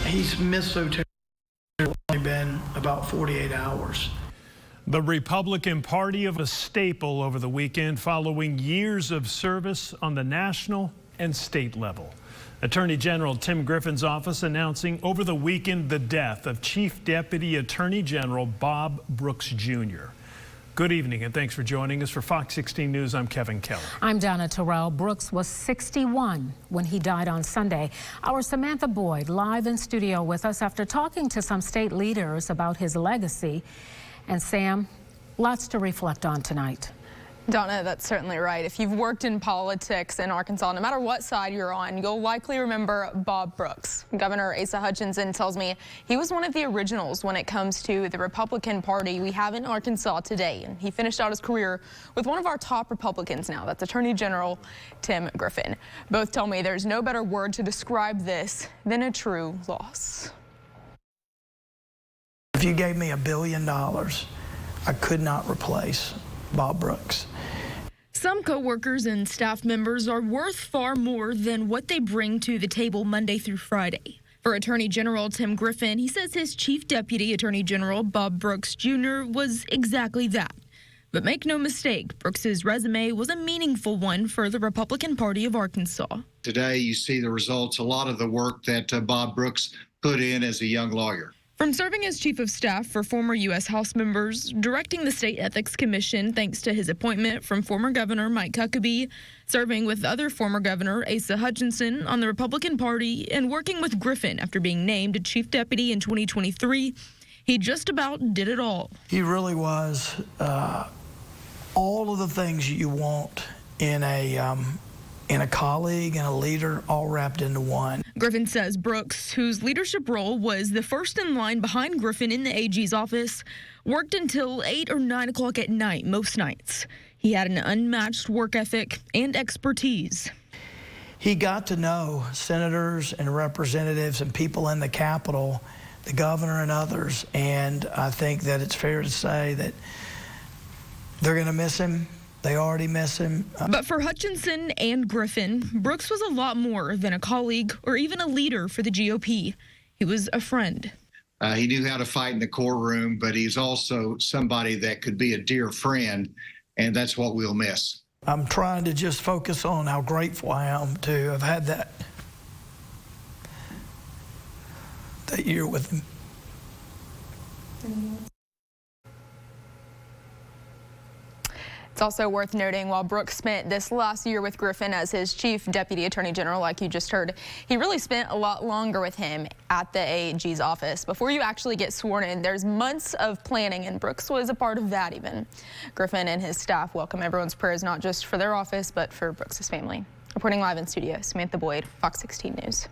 He's missed so terribly. It's only been about 48 hours. The Republican Party of a staple over the weekend following years of service on the national and state level. Attorney General Tim Griffin's office announcing over the weekend the death of Chief Deputy Attorney General Bob Brooks Jr. Good evening and thanks for joining us. For Fox 16 News, I'm Kevin Keller. I'm Donna Terrell. Brooks was 61 when he died on Sunday. Our Samantha Boyd live in studio with us after talking to some state leaders about his legacy. And Sam, lots to reflect on tonight. Donna, that's certainly right. If you've worked in politics in Arkansas, no matter what side you're on, you'll likely remember Bob Brooks. Governor Asa Hutchinson tells me he was one of the originals when it comes to the Republican Party we have in Arkansas today. And he finished out his career with one of our top Republicans now. That's Attorney General Tim Griffin. Both tell me there's no better word to describe this than a true loss. If you gave me $1 billion, I could not replace Bob Brooks. Some co-workers and staff members are worth far more than what they bring to the table Monday through Friday. For Attorney General Tim Griffin, he says his Chief Deputy Attorney General Bob Brooks Jr. was exactly that. But make no mistake, Brooks's resume was a meaningful one for the Republican Party of Arkansas. Today, you see the results, a lot of the work that Bob Brooks put in as a young lawyer. From serving as Chief of Staff for former U.S. House members, directing the State Ethics Commission thanks to his appointment from former Governor Mike Huckabee, serving with other former Governor Asa Hutchinson on the Republican Party, and working with Griffin after being named Chief Deputy in 2023, he just about did it all. He really was all of the things you want in a colleague and a leader, all wrapped into one. Griffin says Brooks, whose leadership role was the first in line behind Griffin in the AG's office, worked until 8 or 9 o'clock at night most nights. He had an unmatched work ethic and expertise. He got to know senators and representatives and people in the Capitol, the governor and others, and I think that it's fair to say that they're going to miss him. They already miss him. But for Hutchinson and Griffin, Brooks was a lot more than a colleague or even a leader for the GOP. He was a friend. He knew how to fight in the courtroom, but he's also somebody that could be a dear friend, and that's what we'll miss. I'm trying to just focus on how grateful I am to have had that year with him. It's also worth noting while Brooks spent this last year with Griffin as his Chief Deputy Attorney General, like you just heard, he really spent a lot longer with him at the AG's office. Before you actually get sworn in, there's months of planning, and Brooks was a part of that even. Griffin and his staff welcome everyone's prayers, not just for their office, but for Brooks's family. Reporting live in studio, Samantha Boyd, Fox 16 News.